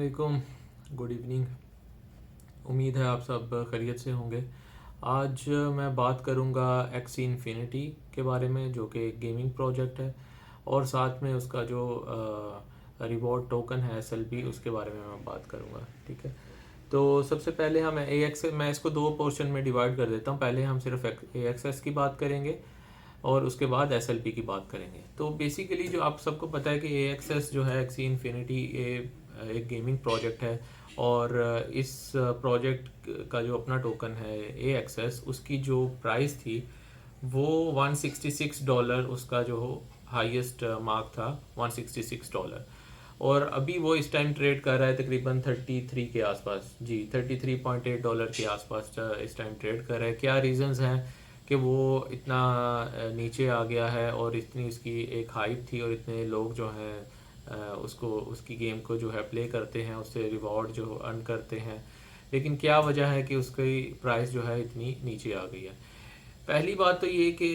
वालेकुम, good evening. उम्मीद है आप सब खैरियत से होंगे। आज मैं बात करूंगा एक्सी इन्फिनिटी के बारे में, जो कि एक गेमिंग प्रोजेक्ट है, और साथ में उसका जो रिवॉर्ड टोकन है एसएलपी, उसके बारे में मैं बात करूंगा। ठीक है, तो सबसे पहले हम ए एक्स मैं इसको दो पोर्शन में डिवाइड कर देता हूँ। पहले हम सिर्फ ए एक्स की बात करेंगे और उसके बाद एसएलपी की बात करेंगे। तो बेसिकली जो आप सबको पता है कि ए एक्सेस जो है एक्सी इन्फिनिटी एक गेमिंग प्रोजेक्ट है, और इस प्रोजेक्ट का जो अपना टोकन है ए एक्सेस, उसकी जो प्राइस थी वो $166, उसका जो हाईएस्ट मार्क था $166। और अभी वो इस टाइम ट्रेड कर रहा है तकरीबन 33 के आसपास, जी $33.8 के आसपास इस टाइम ट्रेड कर रहा है। क्या रीजंस हैं कि वो इतना नीचे आ गया है, और इतनी इसकी एक हाइप थी और इतने लोग जो हैं उसको उसकी गेम को जो है प्ले करते हैं, उससे रिवॉर्ड जो अर्न करते हैं, लेकिन क्या वजह है कि उसकी प्राइस जो है इतनी नीचे आ गई है। पहली बात तो ये कि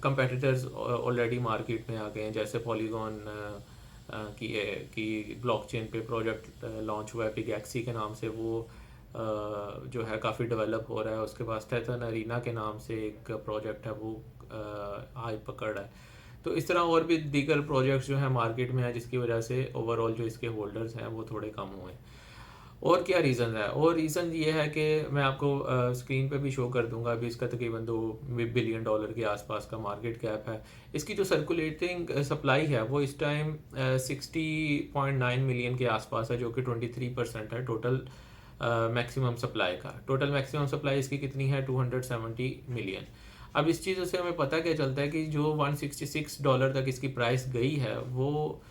कंपेटिटर्स ऑलरेडी मार्केट में आ गए हैं। जैसे पॉलीगॉन की ब्लॉकचेन पे प्रोजेक्ट लॉन्च हुआ है पिगैक्सी के नाम से, वो जो है काफ़ी डेवलप हो रहा है। उसके पास टेथन अरीना के नाम से एक प्रोजेक्ट है, वो हाई पकड़ रहा है। तो इस तरह और भी दीगर प्रोजेक्ट्स जो है मार्केट में है, जिसकी वजह से ओवरऑल जो इसके होल्डर्स हैं वो थोड़े कम हुए। और क्या रीज़न है? और रीज़न ये है कि मैं आपको स्क्रीन पे भी शो कर दूंगा। अभी इसका तकरीबन $2 बिलियन के आसपास का मार्केट कैप है। इसकी जो सर्कुलेटिंग सप्लाई है वो इस टाइम 60.9 मिलियन के आसपास है, जो कि 23% है टोटल मैक्सिमम सप्लाई का। टोटल मैक्सिमम सप्लाई इसकी कितनी है? 270 मिलियन। अब इस चीज़ से हमें पता क्या चलता है कि जो $166 तक इसकी प्राइस गई है, वो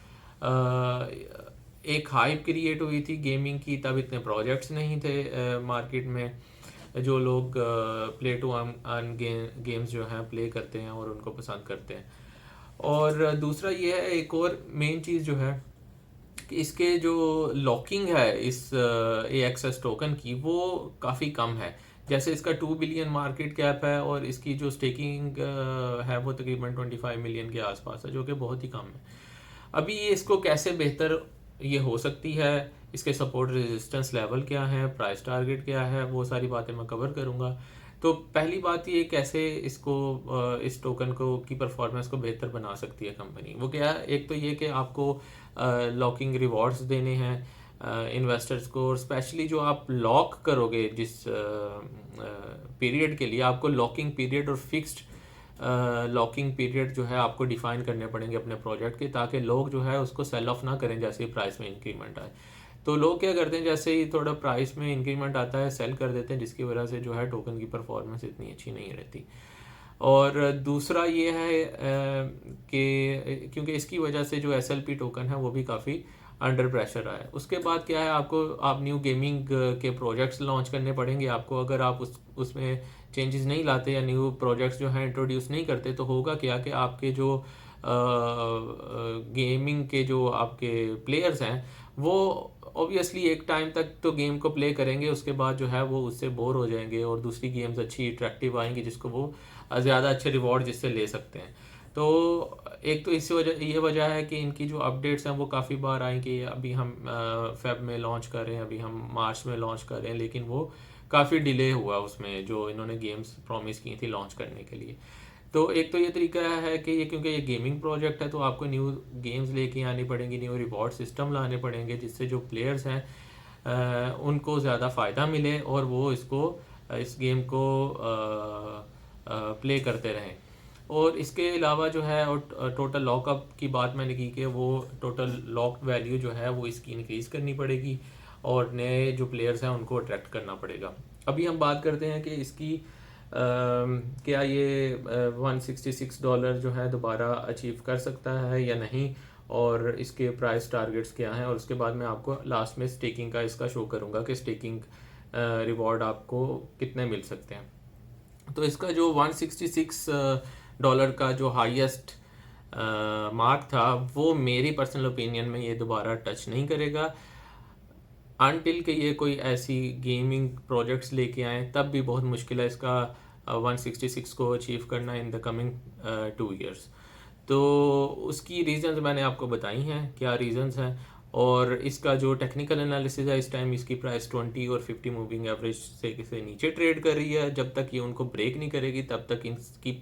एक हाइप क्रिएट हुई थी गेमिंग की। तब इतने प्रोजेक्ट्स नहीं थे मार्केट में, जो लोग प्ले टू अर्न गेम्स जो हैं प्ले करते हैं और उनको पसंद करते हैं। और दूसरा ये है, एक और मेन चीज़ जो है कि इसके जो लॉकिंग है इस ए एक्सेस टोकन की, वो काफ़ी कम है। जैसे इसका 2 बिलियन मार्केट कैप है और इसकी जो स्टेकिंग है वो तकरीबन 25 मिलियन के आसपास है, जो कि बहुत ही कम है। अभी ये इसको कैसे बेहतर ये हो सकती है, इसके सपोर्ट रेजिस्टेंस लेवल क्या है, प्राइस टारगेट क्या है, वो सारी बातें मैं कवर करूँगा। तो पहली बात ये, कैसे इसको इस टोकन को की परफॉर्मेंस को बेहतर बना सकती है कंपनी, वो क्या है? एक तो ये कि आपको लॉकिंग रिवॉर्ड्स देने हैं इन्वेस्टर्स को, और स्पेशली जो आप लॉक करोगे जिस पीरियड के लिए, आपको लॉकिंग पीरियड और फिक्स्ड लॉकिंग पीरियड जो है आपको डिफाइन करने पड़ेंगे अपने प्रोजेक्ट के, ताकि लोग जो है उसको सेल ऑफ ना करें जैसे ही प्राइस में इंक्रीमेंट आए। तो लोग क्या करते हैं, जैसे ही थोड़ा प्राइस में इंक्रीमेंट आता है सेल कर देते हैं, जिसकी वजह से जो है टोकन की परफॉर्मेंस इतनी अच्छी नहीं रहती। और दूसरा ये है कि क्योंकि इसकी वजह से जो एसएलपी टोकन है वो भी काफ़ी अंडर प्रेशर आया है। उसके बाद क्या है, आप न्यू गेमिंग के प्रोजेक्ट्स लॉन्च करने पड़ेंगे आपको। अगर आप उसमें चेंजेस नहीं लाते या न्यू प्रोजेक्ट्स जो हैं इंट्रोड्यूस नहीं करते, तो होगा क्या कि आपके जो गेमिंग के जो आपके प्लेयर्स हैं वो ऑब्वियसली एक टाइम तक तो गेम को प्ले करेंगे, उसके बाद जो है वो उससे बोर हो जाएंगे और दूसरी गेम्स अच्छी अट्रैक्टिव आएंगी जिसको वो ज़्यादा अच्छे रिवॉर्ड जिससे ले सकते हैं। तो एक तो इस वजह ये वजह है कि इनकी जो अपडेट्स हैं वो काफ़ी बार आएंगी। अभी हम फेब में लॉन्च कर रहे हैं, अभी हम मार्च में लॉन्च कर रहे हैं, लेकिन वो काफ़ी डिले हुआ उसमें जो इन्होंने गेम्स प्रॉमिस की थी लॉन्च करने के लिए। तो एक तो ये तरीका है कि ये, क्योंकि ये गेमिंग प्रोजेक्ट है, तो आपको न्यू गेम्स लेके आनी पड़ेंगी, न्यू रिवॉर्ड सिस्टम लाने पड़ेंगे, जिससे जो प्लेयर्स हैं उनको ज़्यादा फ़ायदा मिले और वो इस गेम को प्ले करते रहें। और इसके अलावा जो है, और टोटल लॉकअप की बात मैंने की कि वो टोटल लॉक वैल्यू जो है वो इसकी इंक्रीज़ करनी पड़ेगी और नए जो प्लेयर्स हैं उनको अट्रैक्ट करना पड़ेगा। अभी हम बात करते हैं कि इसकी क्या ये $166 जो है दोबारा अचीव कर सकता है या नहीं, और इसके प्राइस टारगेट्स क्या हैं। और उसके बाद मैं आपको लास्ट में स्टेकिंग का इसका शो करूंगा कि स्टेकिंग रिवॉर्ड आपको कितने मिल सकते हैं। तो इसका जो $166 का जो हाईएस्ट मार्क था, वो मेरी पर्सनल ओपिनियन में ये दोबारा टच नहीं करेगा अनटिल के ये कोई ऐसी गेमिंग प्रोजेक्ट्स लेके आए, तब भी बहुत मुश्किल है इसका 166 को अचीव करना इन द कमिंग 2 ईयर्स। तो उसकी रीज़न्स मैंने आपको बताई हैं, क्या रीज़न्स हैं। और इसका जो टेक्निकल एनालिसिस है, इस टाइम इसकी प्राइस 20 और 50 मूविंग एवरेज से नीचे ट्रेड कर रही है। जब तक ये उनको ब्रेक नहीं करेगी तब तक इसकी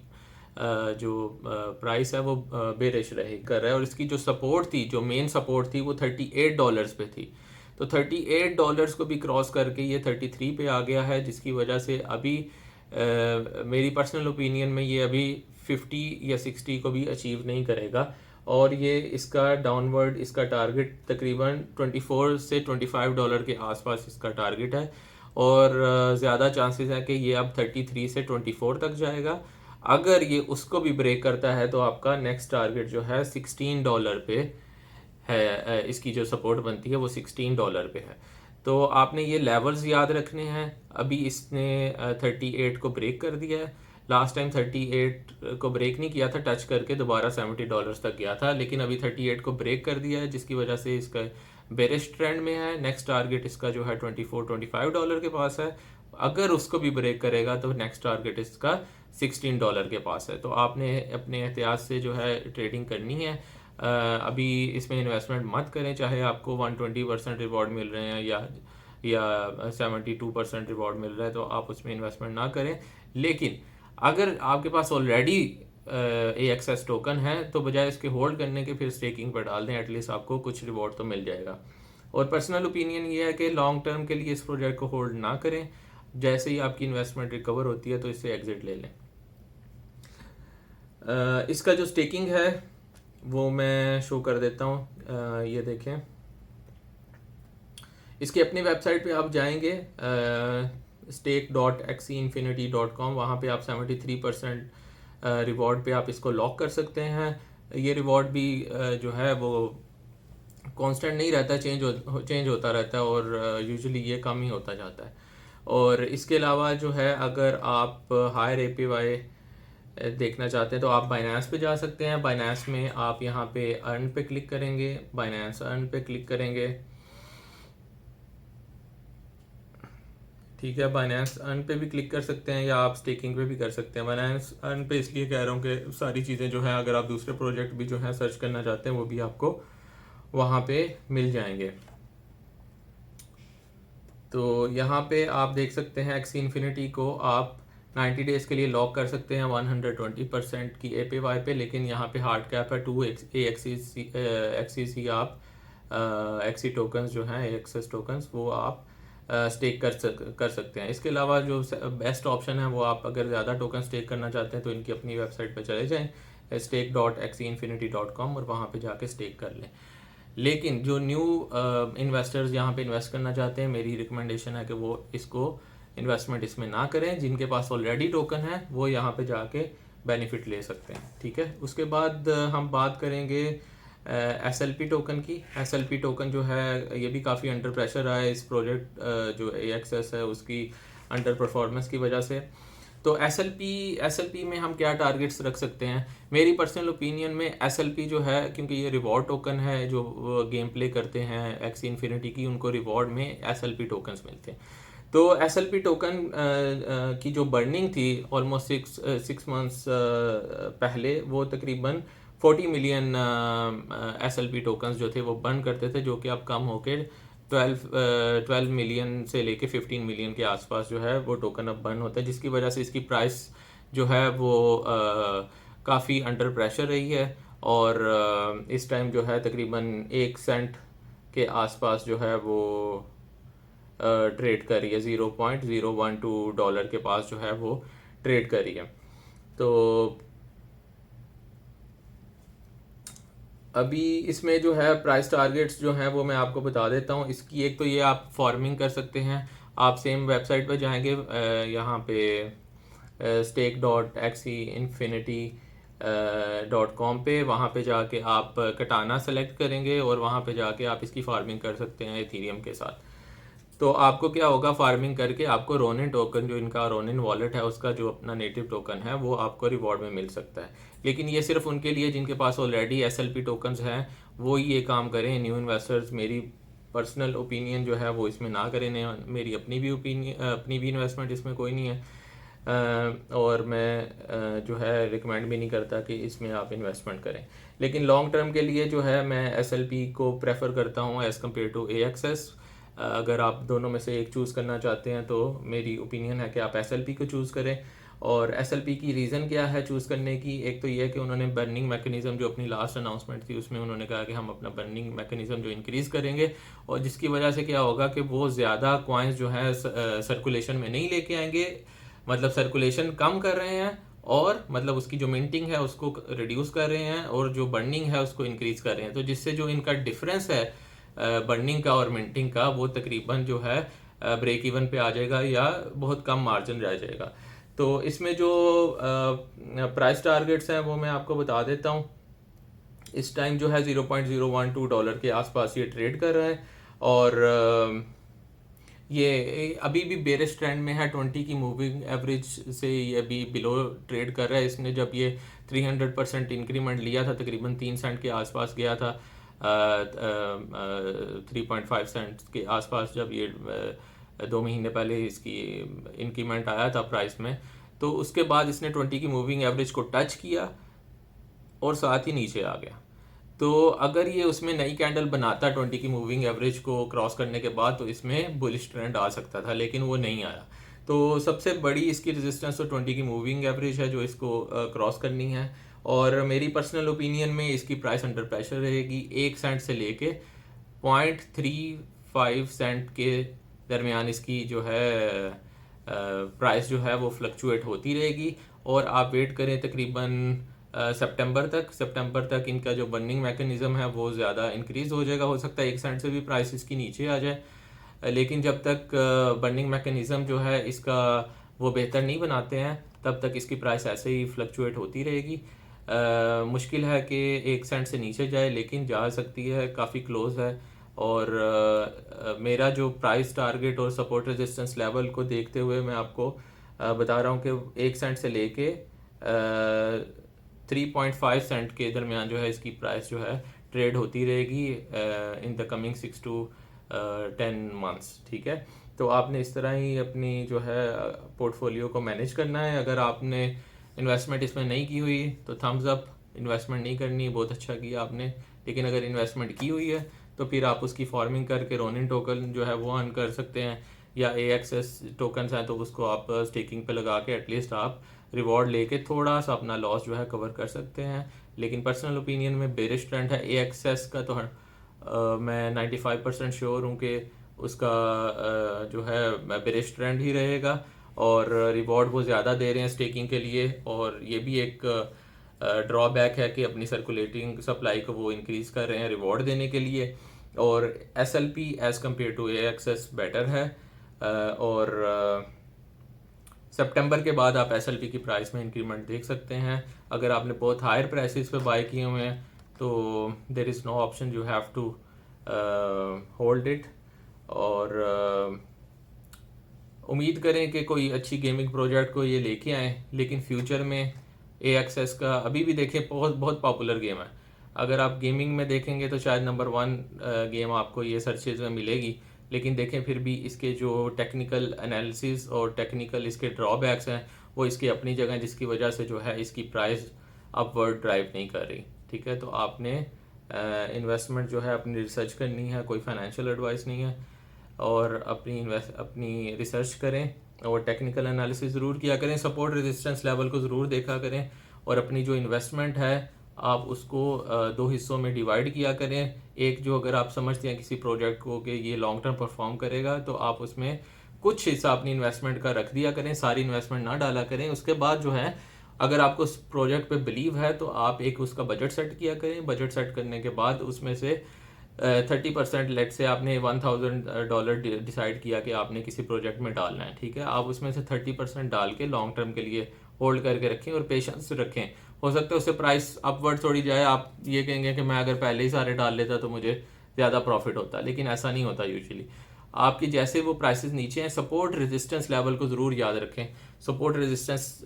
जो प्राइस है वो बेरिश रहे कर रहा है। और इसकी जो सपोर्ट थी, जो मेन सपोर्ट थी, वो $38 पे थी। तो $38 को भी क्रॉस करके ये 33 पे आ गया है, जिसकी वजह से अभी मेरी पर्सनल ओपिनियन में ये अभी 50 या 60 को भी अचीव नहीं करेगा। और ये इसका डाउनवर्ड, इसका टारगेट तकरीबन 24 से $25 के आसपास इसका टारगेट है। और ज़्यादा चांसेस है कि ये अब 33 से 24 तक जाएगा। अगर ये उसको भी ब्रेक करता है तो आपका नेक्स्ट टारगेट जो है $16 पे है। इसकी जो सपोर्ट बनती है वो $16 पे है। तो आपने ये लेवल्स याद रखने हैं। अभी इसने 38 को ब्रेक कर दिया है। लास्ट टाइम 38 को ब्रेक नहीं किया था, टच करके दोबारा $70 तक गया था, लेकिन अभी 38 को ब्रेक कर दिया है, जिसकी वजह से इसका बेरिश ट्रेंड में है। नेक्स्ट टारगेट इसका जो है $24-25 के पास है। अगर उसको भी ब्रेक करेगा तो नेक्स्ट टारगेट इसका $16 के पास है। तो आपने अपने एहतियात से जो है ट्रेडिंग करनी है। अभी इसमें इन्वेस्टमेंट मत करें, चाहे आपको 120% रिवॉर्ड मिल रहे हैं या 72% रिवॉर्ड मिल रहा है, तो आप उसमें इन्वेस्टमेंट ना करें। लेकिन अगर आपके पास ऑलरेडी AXS टोकन है तो बजाय इसके होल्ड करने के फिर स्टेकिंग पर डाल दें, एटलीस्ट आपको कुछ रिवॉर्ड तो मिल जाएगा। और पर्सनल ओपिनियन ये है कि लॉन्ग टर्म के लिए इस प्रोजेक्ट को होल्ड ना करें। जैसे ही आपकी इन्वेस्टमेंट रिकवर होती है तो इससे एग्जिट ले लें। इसका जो स्टेकिंग है वो मैं शो कर देता हूँ। ये देखें, इसकी अपनी वेबसाइट पे आप जाएंगे stake.xeinfinity.com, वहाँ पे आप 73% रिवॉर्ड पे आप इसको लॉक कर सकते हैं। ये रिवॉर्ड भी जो है वो कांस्टेंट नहीं रहता, चेंज होता रहता है और यूजुअली ये कम ही होता जाता है। और इसके अलावा जो है, अगर आप हायर APY देखना चाहते हैं तो आप बाइनेंस पे जा सकते हैं। बाइनेंस में आप यहाँ पे अर्न पे क्लिक करेंगे, बाइनेंस अर्न पे क्लिक करेंगे, ठीक है। बाइनेंस अर्न पे भी क्लिक कर सकते हैं या आप स्टेकिंग पे भी कर सकते हैं। बाइनेंस अर्न पे इसलिए कह रहा हूँ कि सारी चीज़ें जो हैं, अगर आप दूसरे प्रोजेक्ट भी जो हैं सर्च करना चाहते हैं वो भी आपको वहाँ पे मिल जाएंगे। तो यहाँ पे आप देख सकते हैं एक्सी इन्फिनिटी को आप 90 डेज़ के लिए लॉक कर सकते हैं 120% की APY पे, लेकिन यहाँ पे हार्ड कैप है 2 XCC। आप एक्सी टोकन्स जो हैं, AXS टोकन्स, वो आप स्टेक कर सकते हैं। इसके अलावा जो बेस्ट ऑप्शन है वो, आप अगर ज़्यादा टोकन स्टेक करना चाहते हैं तो इनकी अपनी वेबसाइट पर चले जाएँ, stake.xeinfinity.com, और वहाँ पे जाके स्टेक कर लें। लेकिन जो न्यू इन्वेस्टर्स यहाँ पे इन्वेस्ट करना चाहते हैं, मेरी रिकमेंडेशन है कि वो इसको इन्वेस्टमेंट इसमें ना करें। जिनके पास ऑलरेडी टोकन है वो यहाँ पे जाके बेनिफिट ले सकते हैं, ठीक है। उसके बाद हम बात करेंगे SLP टोकन की। SLP टोकन जो है ये भी काफ़ी अंडर प्रेशर रहा है इस प्रोजेक्ट जो AXS है उसकी अंडर परफॉर्मेंस की वजह से। तो SLP में हम क्या टारगेट्स रख सकते हैं? मेरी पर्सनल ओपिनियन में SLP जो है, क्योंकि ये रिवॉर्ड टोकन है, जो गेम प्ले करते हैं एक्सी इन्फिनिटी की, उनको रिवॉर्ड में SLP टोकन्स मिलते हैं। तो SLP टोकन की जो बर्निंग थी ऑलमोस्ट 6 मंथ्स पहले, वो तकरीबन 40 मिलियन SLP टोकन्स जो थे वो बर्न करते थे, जो कि अब कम होके 12 मिलियन से लेके 15 मिलियन के आसपास जो है वो टोकन अब बर्न होता है, जिसकी वजह से इसकी प्राइस जो है वो काफ़ी अंडर प्रेशर रही है। और इस टाइम जो है तकरीबन 1 सेंट के आसपास जो है वो ट्रेड कर रही है, $0.012 के पास जो है वो ट्रेड कर रही है। तो अभी इसमें जो है प्राइस टारगेट्स जो हैं वो मैं आपको बता देता हूँ। इसकी एक तो ये आप फार्मिंग कर सकते हैं। आप सेम वेबसाइट पर जाएंगे, यहाँ पे stake.xeinfinity.com पे, वहाँ पे जाके आप कटाना सेलेक्ट करेंगे और वहाँ पे जाके आप इसकी फार्मिंग कर सकते हैं इथेरियम के साथ। तो आपको क्या होगा, फार्मिंग करके आपको रोनिन टोकन, जो इनका रोनिन वॉलेट है उसका जो अपना नेटिव टोकन है, वो आपको रिवॉर्ड में मिल सकता है। लेकिन ये सिर्फ उनके लिए जिनके पास ऑलरेडी SLP टोकन्स हैं, वो ही ये काम करें। न्यू इन्वेस्टर्स, मेरी पर्सनल ओपिनियन जो है वो इसमें ना करें। मेरी अपनी भी ओपिनियन, अपनी भी इन्वेस्टमेंट इसमें कोई नहीं है। और मैं जो है रिकमेंड भी नहीं करता कि इसमें आप इन्वेस्टमेंट करें। लेकिन लॉन्ग टर्म के लिए जो है मैं एसएलपी को प्रेफर करता हूँ एज़ कम्पेयर टू एएक्सएस। अगर आप दोनों में से एक चूज़ करना चाहते हैं तो मेरी ओपिनियन है कि आप एसएलपी को चूज़ करें। और एसएलपी की रीज़न क्या है चूज़ करने की? एक तो ये कि उन्होंने बर्निंग मैकेनिज़्म जो अपनी लास्ट अनाउंसमेंट थी उसमें उन्होंने कहा कि हम अपना बर्निंग मैकेनिज़्म जो इंक्रीज़ करेंगे, और जिसकी वजह से क्या होगा कि वो ज़्यादा कॉइन्स जो है सर्कुलेशन में नहीं लेके आएंगे, मतलब सर्कुलेशन कम कर रहे हैं, और मतलब उसकी जो मिंटिंग है उसको रिड्यूस कर रहे हैं, और जो बर्निंग है उसको इंक्रीज कर रहे हैं। तो जिससे जो इनका डिफरेंस है बर्निंग का और मिंटिंग का, वो तकरीबन जो है ब्रेक इवन पे आ जाएगा या बहुत कम मार्जिन रह जाएगा। तो इसमें जो प्राइस टारगेट्स हैं वो मैं आपको बता देता हूँ। इस टाइम जो है $0.012 के आसपास ये ट्रेड कर रहा है, और ये अभी भी बेरिश ट्रेंड में है। 20 की मूविंग एवरेज से ये अभी बिलो ट्रेड कर रहा है। इसने जब ये 300% इंक्रीमेंट लिया था तकरीबन 3 सेंट के आसपास गया था, 3.5 सेंट के आसपास जब ये 2 महीने पहले इसकी इंक्रीमेंट आया था प्राइस में। तो उसके बाद इसने 20 की मूविंग एवरेज को टच किया और साथ ही नीचे आ गया। तो अगर ये उसमें नई कैंडल बनाता 20 की मूविंग एवरेज को क्रॉस करने के बाद, तो इसमें बुलिश ट्रेंड आ सकता था, लेकिन वो नहीं आया। तो सबसे बड़ी इसकी रेजिस्टेंस तो 20 की मूविंग एवरेज है जो इसको क्रॉस करनी है। और मेरी पर्सनल ओपिनियन में इसकी प्राइस अंडर प्रेशर रहेगी। 1 सेंट से लेके 0.35 सेंट के दरमियान इसकी जो है प्राइस जो है वो फ्लक्चुएट होती रहेगी। और आप वेट करें तकरीबन सितंबर तक इनका जो बर्निंग मैकेनिज्म है वो ज़्यादा इंक्रीज हो जाएगा। हो सकता है 1 सेंट से भी प्राइस इसकी नीचे आ जाए, लेकिन जब तक बर्निंग मैकेनिज्म जो है इसका वो बेहतर नहीं बनाते हैं तब तक इसकी प्राइस ऐसे ही फ्लक्चुएट होती रहेगी। मुश्किल है कि 1 सेंट से नीचे जाए, लेकिन जा सकती है, काफ़ी क्लोज है। और मेरा जो प्राइस टारगेट और सपोर्ट रेजिस्टेंस लेवल को देखते हुए मैं आपको बता रहा हूँ कि 1 सेंट से लेके 3.5 सेंट के दरमियान जो है इसकी प्राइस जो है ट्रेड होती रहेगी in the coming 6 to 10 months. ठीक है, तो आपने इस तरह ही अपनी जो है पोर्टफोलियो को मैनेज करना है। अगर आपने इन्वेस्टमेंट इसमें नहीं की हुई तो थम्स अप, इन्वेस्टमेंट नहीं करनी, बहुत अच्छा किया आपने। लेकिन अगर इन्वेस्टमेंट की हुई है तो फिर आप उसकी फार्मिंग करके रोनिन टोकन जो है वो अर्न कर सकते हैं, या AXS टोकन्स हैं तो उसको आप स्टेकिंग पे लगा के एटलीस्ट आप रिवॉर्ड लेके थोड़ा सा अपना लॉस जो है कवर कर सकते हैं। लेकिन पर्सनल ओपिनियन में बेरिश ट्रेंड है AXS का, तो मैं 95% श्योर हूँ कि उसका जो है बेरिश ट्रेंड ही रहेगा। और रिवॉर्ड वो ज़्यादा दे रहे हैं स्टेकिंग के लिए, और ये भी एक ड्रॉबैक है कि अपनी सर्कुलेटिंग सप्लाई को वो इंक्रीज़ कर रहे हैं रिवॉर्ड देने के लिए। और SLP as compare to AXS better है। और सितंबर के बाद आप SLP की प्राइस में इंक्रीमेंट देख सकते हैं। अगर आपने बहुत हायर प्राइसेस पे बाय किए हुए हैं तो there is no option, you have to hold it. और उम्मीद करें कि कोई अच्छी गेमिंग प्रोजेक्ट को ये लेके आएँ। लेकिन फ्यूचर में AXS का अभी भी देखें बहुत बहुत पॉपुलर गेम है। अगर आप गेमिंग में देखेंगे तो शायद नंबर 1 गेम आपको ये सर्चेज में मिलेगी। लेकिन देखें फिर भी इसके जो टेक्निकल एनालिसिस और टेक्निकल इसके ड्रॉबैक्स हैं वो इसकी अपनी जगह, जिसकी वजह से जो है इसकी प्राइस अपवर्ड ड्राइव नहीं कर रही। ठीक है, तो आपने इन्वेस्टमेंट जो है अपनी रिसर्च करनी है, कोई फाइनेंशियल एडवाइस नहीं है। और अपनी रिसर्च करें और टेक्निकल एनालिसिस ज़रूर किया करें, सपोर्ट रेजिस्टेंस लेवल को ज़रूर देखा करें, और अपनी जो इन्वेस्टमेंट है आप उसको 2 हिस्सों में डिवाइड किया करें। एक जो अगर आप समझते हैं किसी प्रोजेक्ट को कि ये लॉन्ग टर्म परफॉर्म करेगा तो आप उसमें कुछ हिस्सा अपनी इन्वेस्टमेंट का रख दिया करें, सारी इन्वेस्टमेंट ना डाला करें। उसके बाद जो है अगर आपको उस प्रोजेक्ट पे बिलीव है तो आप एक उसका बजट सेट किया करें। बजट सेट करने के बाद उसमें से 30% लेट से आपने $1000 डिसाइड किया कि आपने किसी प्रोजेक्ट में डालना है। ठीक है, आप उसमें से 30% डाल के लॉन्ग टर्म के लिए होल्ड करके रखें और पेशेंस रखें। हो सकता है उससे प्राइस अपवर्ड थोड़ी जाए, आप ये कहेंगे कि मैं अगर पहले ही सारे डाल लेता तो मुझे ज़्यादा प्रॉफिट होता, लेकिन ऐसा नहीं होता यूजुअली। आपकी जैसे वो प्राइसेस नीचे हैं, सपोर्ट रेजिस्टेंस लेवल को ज़रूर याद रखें। सपोर्ट रेजिस्टेंस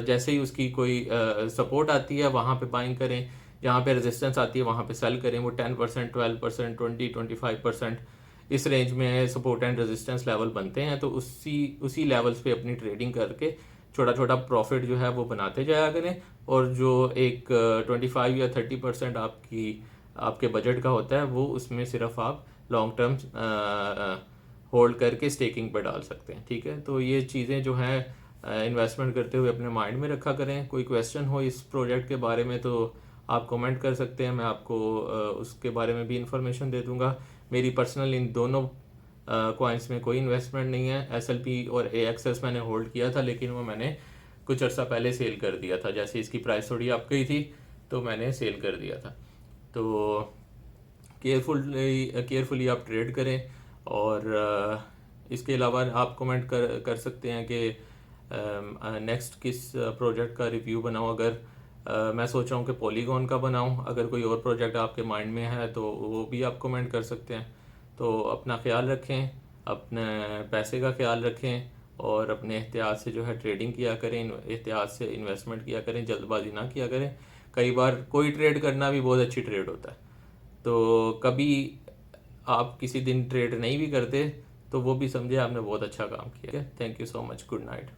जैसे ही उसकी कोई सपोर्ट आती है वहाँ पे बाइंग करें, जहाँ पे रेजिस्टेंस आती है वहाँ पे सेल करें। वो 10%, 12%, 20-25% इस रेंज में सपोर्ट एंड रेजिस्टेंस लेवल बनते हैं, तो उसी लेवल्स पे अपनी ट्रेडिंग करके छोटा छोटा प्रॉफिट जो है वो बनाते जाया करें, और जो एक 25 या 30% आपके बजट का होता है वो उसमें सिर्फ आप लॉन्ग टर्म होल्ड करके स्टेकिंग पर डाल सकते हैं। ठीक है, तो ये चीज़ें जो हैं इन्वेस्टमेंट करते हुए अपने माइंड में रखा करें। कोई क्वेश्चन हो इस प्रोजेक्ट के बारे में तो आप कमेंट कर सकते हैं, मैं आपको उसके बारे में भी इंफॉर्मेशन दे दूंगा। मेरी पर्सनल इन दोनों कॉइन्स में कोई इन्वेस्टमेंट नहीं है। SLP और AXS मैंने होल्ड किया था, लेकिन वो मैंने कुछ अर्सा पहले सेल कर दिया था। जैसे इसकी प्राइस थोड़ी अप गई थी तो मैंने सेल कर दिया था। तो केयरफुली आप ट्रेड करें। और इसके अलावा आप कमेंट कर सकते हैं कि नेक्स्ट किस प्रोजेक्ट का रिव्यू बनाऊं। अगर मैं सोच रहा हूँ कि पॉलीगॉन का बनाऊं, अगर कोई और प्रोजेक्ट आपके माइंड में है तो वो भी आप कमेंट कर सकते हैं। तो अपना ख्याल रखें, अपने पैसे का ख्याल रखें, और अपने एहतियात से जो है ट्रेडिंग किया करें, एहतियात से इन्वेस्टमेंट किया करें, जल्दबाजी ना किया करें। कई बार कोई ट्रेड करना भी बहुत अच्छी ट्रेड होता है, तो कभी आप किसी दिन ट्रेड नहीं भी करते तो वो भी समझे आपने बहुत अच्छा काम किया है। Thank you so much, good night.